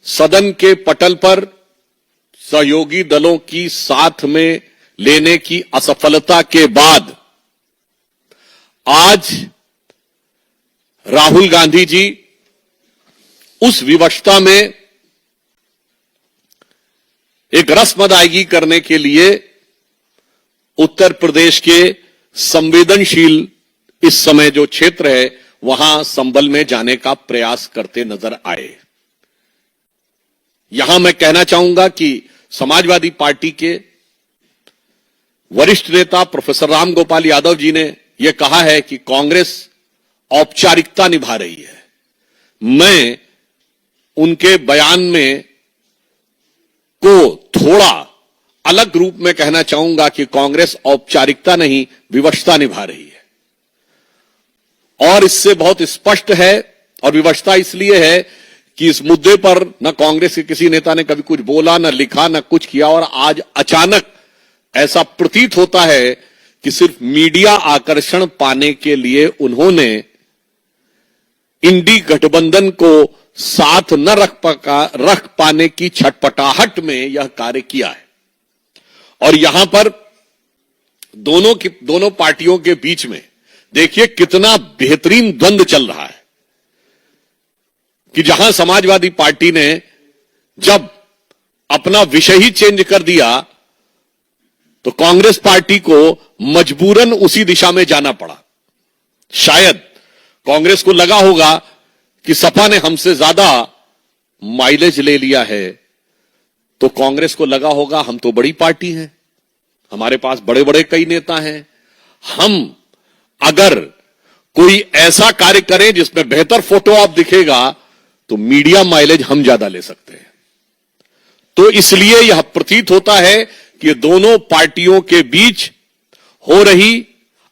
सदन के पटल पर सहयोगी दलों की साथ में लेने की असफलता के बाद आज राहुल गांधी जी उस विवशता में एक रस्म अदायगी करने के लिए उत्तर प्रदेश के संवेदनशील इस समय जो क्षेत्र है वहां संभल में जाने का प्रयास करते नजर आए। यहां मैं कहना चाहूंगा कि समाजवादी पार्टी के वरिष्ठ नेता प्रोफेसर राम गोपाल यादव जी ने यह कहा है कि कांग्रेस औपचारिकता निभा रही है। मैं उनके बयान में को थोड़ा अलग रूप में कहना चाहूंगा कि कांग्रेस औपचारिकता नहीं विवशता निभा रही है। और इससे बहुत स्पष्ट है, और विवशता इसलिए है कि इस मुद्दे पर न कांग्रेस के किसी नेता ने कभी कुछ बोला, न लिखा, न कुछ किया, और आज अचानक ऐसा प्रतीत होता है कि सिर्फ मीडिया आकर्षण पाने के लिए उन्होंने इंडी गठबंधन को साथ न रख पाने की छटपटाहट में यह कार्य किया है। और यहां पर दोनों पार्टियों के बीच में देखिए कितना बेहतरीन द्वंद्व चल रहा है कि जहां समाजवादी पार्टी ने जब अपना विषय ही चेंज कर दिया तो कांग्रेस पार्टी को मजबूरन उसी दिशा में जाना पड़ा। शायद कांग्रेस को लगा होगा कि सपा ने हमसे ज्यादा माइलेज ले लिया है, तो कांग्रेस को लगा होगा हम तो बड़ी पार्टी हैं, हमारे पास बड़े बड़े कई नेता हैं, हम अगर कोई ऐसा कार्य करें जिसमें बेहतर फोटो आप दिखेगा तो मीडिया माइलेज हम ज्यादा ले सकते हैं। तो इसलिए यह प्रतीत होता है कि दोनों पार्टियों के बीच हो रही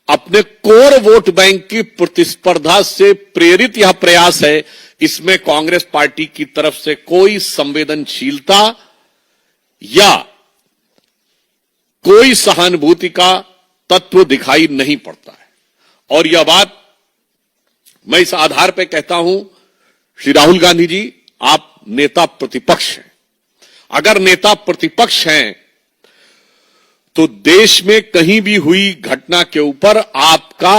अपने कोर वोट बैंक की प्रतिस्पर्धा से प्रेरित यह प्रयास है। इसमें कांग्रेस पार्टी की तरफ से कोई संवेदनशीलता या कोई सहानुभूति का तत्व दिखाई नहीं पड़ता है। और यह बात मैं इस आधार पर कहता हूं, श्री राहुल गांधी जी आप नेता प्रतिपक्ष हैं। अगर नेता प्रतिपक्ष हैं तो देश में कहीं भी हुई घटना के ऊपर आपका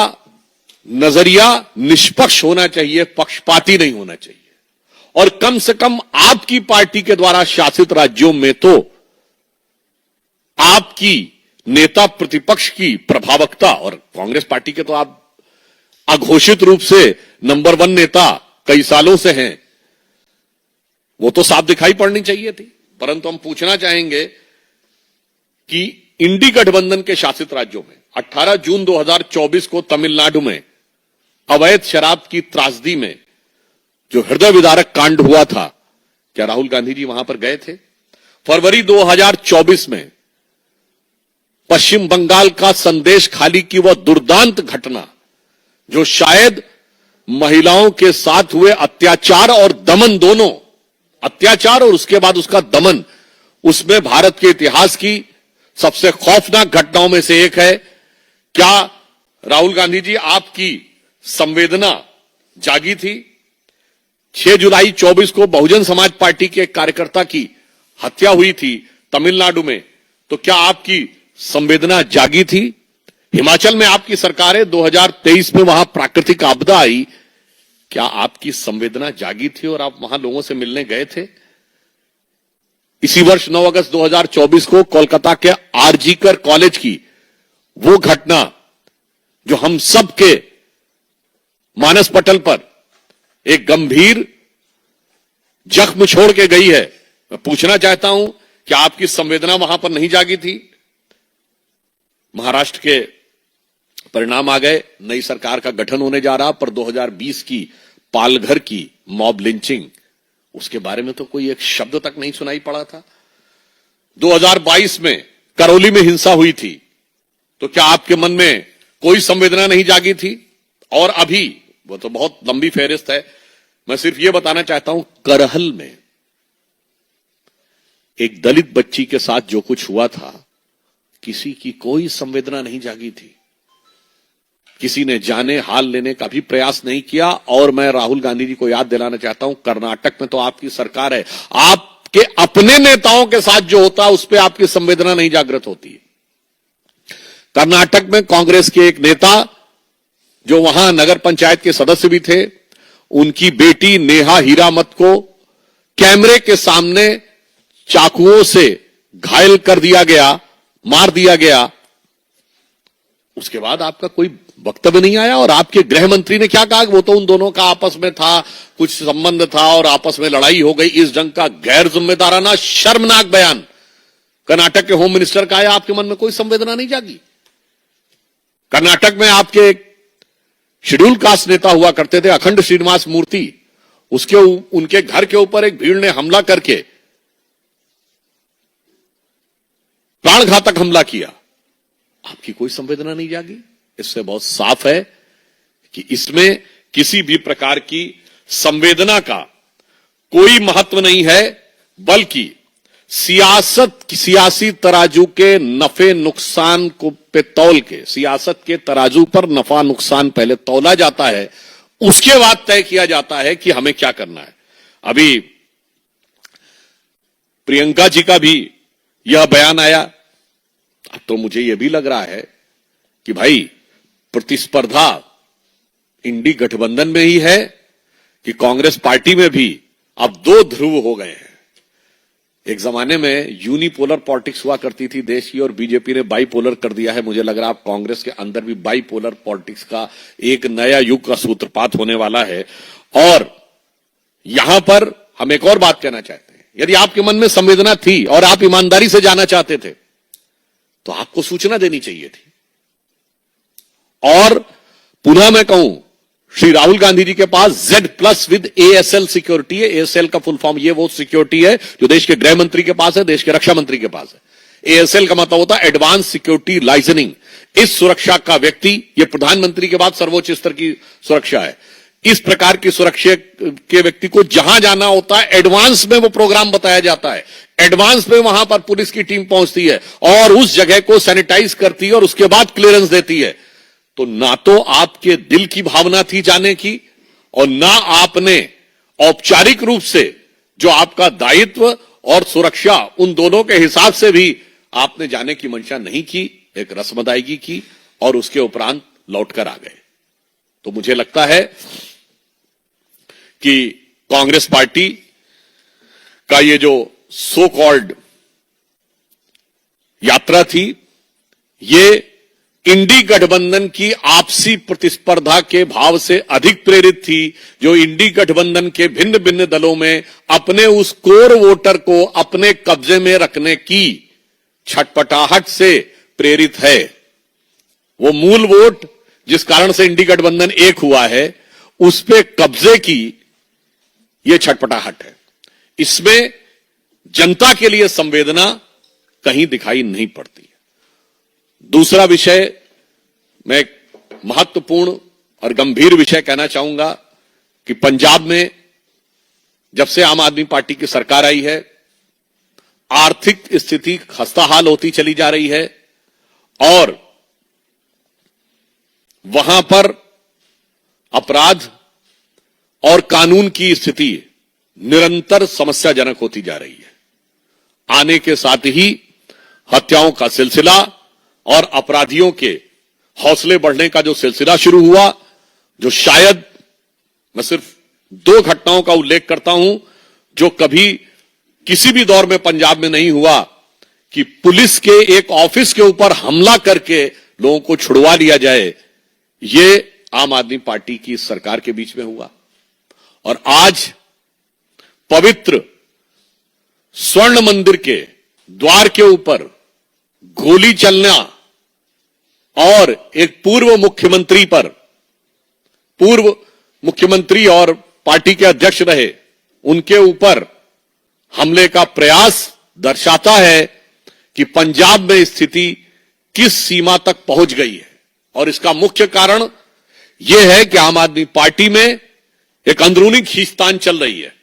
नजरिया निष्पक्ष होना चाहिए, पक्षपाती नहीं होना चाहिए। और कम से कम आपकी पार्टी के द्वारा शासित राज्यों में तो आपकी नेता प्रतिपक्ष की प्रभावकता, और कांग्रेस पार्टी के तो आप अघोषित रूप से नंबर 1 नेता कई सालों से हैं, वो तो साफ दिखाई पड़नी चाहिए थी। परंतु हम पूछना चाहेंगे कि इंडी गठबंधन के शासित राज्यों में 18 जून 2024 को तमिलनाडु में अवैध शराब की त्रासदी में जो हृदय विदारक कांड हुआ था, क्या राहुल गांधी जी वहां पर गए थे? फरवरी 2024 में पश्चिम बंगाल का संदेश खाली की वह दुर्दांत घटना जो शायद महिलाओं के साथ हुए अत्याचार और दमन, दोनों अत्याचार और उसके बाद उसका दमन, उसमें भारत के इतिहास की सबसे खौफनाक घटनाओं में से एक है। क्या राहुल गांधी जी आपकी संवेदना जागी थी? 6 जुलाई 24 को बहुजन समाज पार्टी के एक कार्यकर्ता की हत्या हुई थी तमिलनाडु में, तो क्या आपकी संवेदना जागी थी? हिमाचल में आपकी सरकार है, 2023 में वहां प्राकृतिक आपदा आई, क्या आपकी संवेदना जागी थी और आप वहां लोगों से मिलने गए थे? इसी वर्ष 9 अगस्त 2024 को कोलकाता के आरजीकर कॉलेज की वो घटना जो हम सब के मानस पटल पर एक गंभीर जख्म छोड़ के गई है, मैं पूछना चाहता हूं कि आपकी संवेदना वहां पर नहीं जागी थी? महाराष्ट्र के परिणाम आ गए, नई सरकार का गठन होने जा रहा, पर 2020 की पालघर की मॉब लिंचिंग, उसके बारे में तो कोई एक शब्द तक नहीं सुनाई पड़ा था। 2022 में करौली में हिंसा हुई थी, तो क्या आपके मन में कोई संवेदना नहीं जागी थी? और अभी वो तो बहुत लंबी फेहरिस्त है, मैं सिर्फ यह बताना चाहता हूं, करहल में एक दलित बच्ची के साथ जो कुछ हुआ था, किसी की कोई संवेदना नहीं जागी थी। किसी ने जाने हाल लेने का भी प्रयास नहीं किया। और मैं राहुल गांधी जी को याद दिलाना चाहता हूं, कर्नाटक में तो आपकी सरकार है, आपके अपने नेताओं के साथ जो होता है उस पर आपकी संवेदना नहीं जागृत होती है। कर्नाटक में कांग्रेस के एक नेता जो वहां नगर पंचायत के सदस्य भी थे, उनकी बेटी नेहा हीरामत को कैमरे के सामने चाकुओं से घायल कर दिया गया, मार दिया गया। उसके बाद आपका कोई वक्तव्य नहीं आया। और आपके गृह मंत्री ने क्या कहा, वो तो उन दोनों का आपस में था, कुछ संबंध था और आपस में लड़ाई हो गई। इस जंग का गैर जिम्मेदाराना शर्मनाक बयान कर्नाटक के होम मिनिस्टर का आया। आपके मन में कोई संवेदना नहीं जागी। कर्नाटक में आपके एक शेड्यूल कास्ट नेता हुआ करते थे अखंड श्रीनिवास मूर्ति, उनके घर के ऊपर एक भीड़ ने हमला करके प्राणघातक हमला किया। आपकी कोई संवेदना नहीं जागी। इससे बहुत साफ है कि इसमें किसी भी प्रकार की संवेदना का कोई महत्व नहीं है, बल्कि सियासी तराजू के नफे नुकसान को पे तौल के, सियासत के तराजू पर नफा नुकसान पहले तौला जाता है, उसके बाद तय किया जाता है कि हमें क्या करना है। अभी प्रियंका जी का भी यह बयान आया। अब तो मुझे यह भी लग रहा है कि भाई प्रतिस्पर्धा इंडी गठबंधन में ही है कि कांग्रेस पार्टी में भी अब दो ध्रुव हो गए हैं। एक जमाने में यूनिपोलर पॉलिटिक्स हुआ करती थी देश की, और बीजेपी ने बाइपोलर कर दिया है। मुझे लग रहा है अब कांग्रेस के अंदर भी बाइपोलर पॉलिटिक्स का एक नया युग का सूत्रपात होने वाला है। और यहां पर हम एक और बात कहना चाहते हैं, यदि आपके मन में संवेदना थी और आप ईमानदारी से जाना चाहते थे तो आपको सूचना देनी चाहिए थी। और पुनः मैं कहूं, श्री राहुल गांधी जी के पास Z+ विद ASL सिक्योरिटी है। ASL का फुल फॉर्म, ये वो सिक्योरिटी है जो देश के गृह मंत्री के पास है, देश के रक्षा मंत्री के पास है। ASL का मतलब होता है एडवांस सिक्योरिटी लाइसेंसिंग। इस सुरक्षा का व्यक्ति, ये प्रधानमंत्री के बाद सर्वोच्च स्तर की सुरक्षा है। इस प्रकार की सुरक्षा के व्यक्ति को जहां जाना होता है, एडवांस में वो प्रोग्राम बताया जाता है, एडवांस में वहां पर पुलिस की टीम पहुंचती है और उस जगह को सैनिटाइज करती है और उसके बाद क्लियरेंस देती है। तो ना तो आपके दिल की भावना थी जाने की, और ना आपने औपचारिक रूप से जो आपका दायित्व और सुरक्षा, उन दोनों के हिसाब से भी आपने जाने की मंशा नहीं की। एक रस्म अदायगी की और उसके उपरांत लौटकर आ गए। तो मुझे लगता है कि कांग्रेस पार्टी का ये जो सो कॉल्ड यात्रा थी, ये इंडी गठबंधन की आपसी प्रतिस्पर्धा के भाव से अधिक प्रेरित थी, जो इंडी गठबंधन के भिन्न भिन्न दलों में अपने उस कोर वोटर को अपने कब्जे में रखने की छटपटाहट से प्रेरित है। वो मूल वोट जिस कारण से इंडी गठबंधन एक हुआ है, उस पे कब्जे की ये छटपटाहट है। इसमें जनता के लिए संवेदना कहीं दिखाई नहीं पड़ती। दूसरा विषय, मैं एक महत्वपूर्ण और गंभीर विषय कहना चाहूंगा कि पंजाब में जब से आम आदमी पार्टी की सरकार आई है, आर्थिक स्थिति खस्ताहाल होती चली जा रही है और वहां पर अपराध और कानून की स्थिति निरंतर समस्याजनक होती जा रही है। आने के साथ ही हत्याओं का सिलसिला और अपराधियों के हौसले बढ़ने का जो सिलसिला शुरू हुआ, जो शायद मैं सिर्फ 2 घटनाओं का उल्लेख करता हूं जो कभी किसी भी दौर में पंजाब में नहीं हुआ, कि पुलिस के एक ऑफिस के ऊपर हमला करके लोगों को छुड़वा लिया जाए। ये आम आदमी पार्टी की सरकार के बीच में हुआ। और आज पवित्र स्वर्ण मंदिर के द्वार के ऊपर गोली चलना और एक पूर्व मुख्यमंत्री और पार्टी के अध्यक्ष रहे, उनके ऊपर हमले का प्रयास दर्शाता है कि पंजाब में स्थिति किस सीमा तक पहुंच गई है। और इसका मुख्य कारण यह है कि आम आदमी पार्टी में एक अंदरूनी खींचतान चल रही है।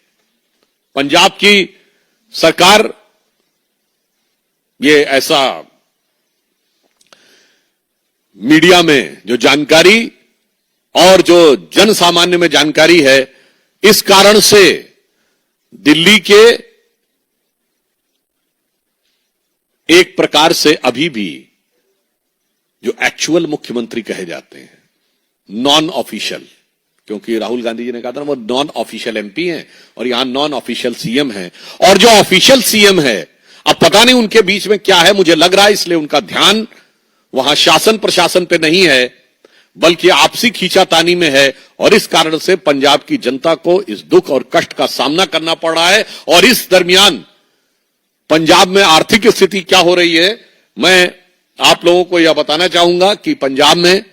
पंजाब की सरकार ये ऐसा मीडिया में जो जानकारी और जो जन सामान्य में जानकारी है, इस कारण से दिल्ली के एक प्रकार से अभी भी जो एक्चुअल मुख्यमंत्री कहे जाते हैं, नॉन ऑफिशियल, क्योंकि राहुल गांधी जी ने कहा था ना वो नॉन ऑफिशियल एमपी हैं और यहां नॉन ऑफिशियल सीएम है, और जो ऑफिशियल सीएम है अब पता नहीं उनके बीच में क्या है, मुझे लग रहा है इसलिए उनका ध्यान वहां शासन प्रशासन पे नहीं है बल्कि आपसी खींचातानी में है, और इस कारण से पंजाब की जनता को इस दुख और कष्ट का सामना करना पड़ रहा है। और इस दरमियान पंजाब में आर्थिक स्थिति क्या हो रही है, मैं आप लोगों को यह बताना चाहूंगा कि पंजाब में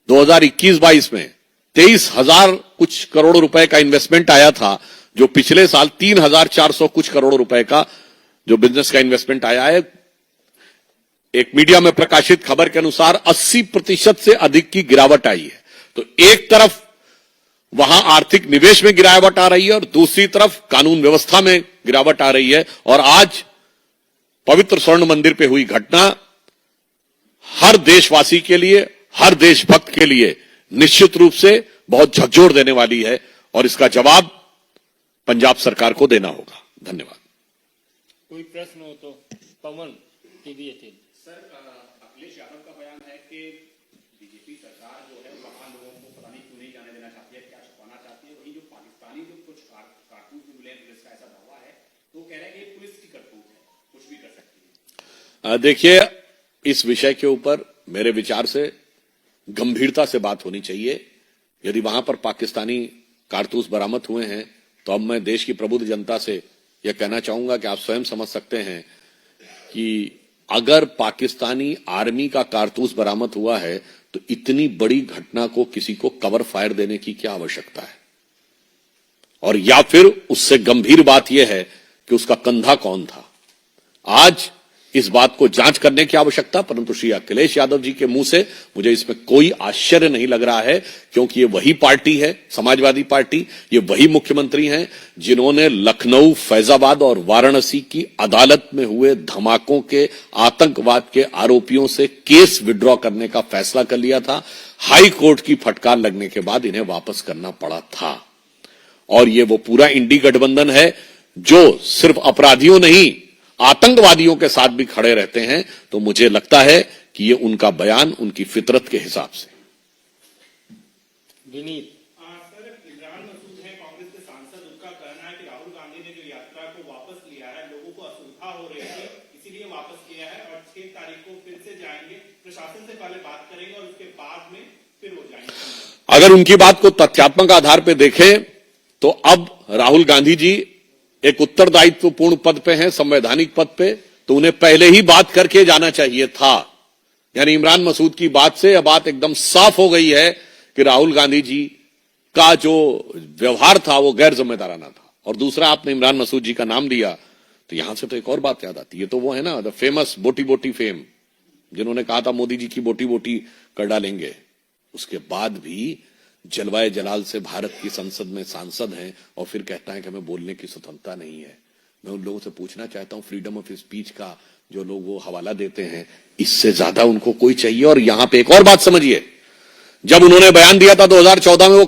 2021-22 में 23,000 कुछ करोड़ रुपए का इन्वेस्टमेंट आया था, जो पिछले साल 3,400 कुछ करोड़ रुपए का जो बिजनेस का इन्वेस्टमेंट आया है। एक मीडिया में प्रकाशित खबर के अनुसार 80% से अधिक की गिरावट आई है। तो एक तरफ वहां आर्थिक निवेश में गिरावट आ रही है और दूसरी तरफ कानून व्यवस्था में गिरावट आ रही है, और आज पवित्र स्वर्ण मंदिर पे हुई घटना हर देशवासी के लिए, हर देशभक्त के लिए निश्चित रूप से बहुत झकझोर देने वाली है, और इसका जवाब पंजाब सरकार को देना होगा। धन्यवाद। कोई प्रश्न हो तो पवन टीवी 18। सर, अखिलेश यादव का बयान है कि बीजेपी सरकार जो है वहां लोगों को पता नहीं क्यों नहीं जाने देना चाहती है, क्या छुपाना चाहती है। वही जो पाकिस्तानी जो कुछ कारतूस भी मिले, पुलिस का ऐसा दावा है, तो कह रहे हैं कि पुलिस की करतूत है, कुछ भी कर सकती है। देखिए, इस विषय के ऊपर मेरे विचार से गंभीरता से बात होनी चाहिए। यदि वहां पर पाकिस्तानी कारतूस बरामद हुए हैं तो अब मैं देश की प्रबुद्ध जनता से यह कहना चाहूंगा कि आप स्वयं समझ सकते हैं कि अगर पाकिस्तानी आर्मी का कारतूस बरामद हुआ है तो इतनी बड़ी घटना को किसी को कवर फायर देने की क्या आवश्यकता है, और या फिर उससे गंभीर बात यह है कि उसका कंधा कौन था। आज इस बात को जांच करने की आवश्यकता, परंतु श्री अखिलेश यादव जी के मुंह से मुझे इसमें कोई आश्चर्य नहीं लग रहा है, क्योंकि ये वही पार्टी है, समाजवादी पार्टी, ये वही मुख्यमंत्री हैं जिन्होंने लखनऊ, फैजाबाद और वाराणसी की अदालत में हुए धमाकों के आतंकवाद के आरोपियों से केस विड्रॉ करने का फैसला कर लिया था। हाई कोर्ट की फटकार लगने के बाद इन्हें वापस करना पड़ा था, और ये वो पूरा इंडी गठबंधन है जो सिर्फ अपराधियों नहीं आतंकवादियों के साथ भी खड़े रहते हैं। तो मुझे लगता है कि ये उनका बयान उनकी फितरत के हिसाब से। विनीत। सर, इमरान मसूद है कांग्रेस के सांसद, उनका कहना है कि राहुल गांधी ने जो यात्रा को वापस लिया है, लोगों को असुविधा हो रही थी इसीलिए वापस किया है, और 6 तारीख को फिर से जाएंगे, प्रशासन से पहले बात करेंगे और उसके बाद में फिर हो जाएंगे। अगर उनकी बात को तथ्यात्मक आधार पर देखें तो अब राहुल गांधी जी एक उत्तरदायित्वपूर्ण पद पे हैं, संवैधानिक पद पे, तो उन्हें पहले ही बात करके जाना चाहिए था। यानी इमरान मसूद की बात से यह बात एकदम साफ हो गई है कि राहुल गांधी जी का जो व्यवहार था वो गैर जिम्मेदाराना था। और दूसरा, आपने इमरान मसूद जी का नाम लिया तो यहां से तो एक और बात याद आती है, तो वो है ना द फेमस बोटी बोटी फेम, जिन्होंने कहा था मोदी जी की बोटी बोटी कर डालेंगे। उसके बाद भी जलवाए जलाल से भारत की संसद में सांसद हैं और फिर कहता है कि हमें बोलने की स्वतंत्रता नहीं है। मैं उन लोगों से पूछना चाहता हूं, फ्रीडम ऑफ स्पीच का जो लोग वो हवाला देते हैं, इससे ज्यादा उनको कोई चाहिए। और यहां पे एक और बात समझिए, जब उन्होंने बयान दिया था 2014 में, वो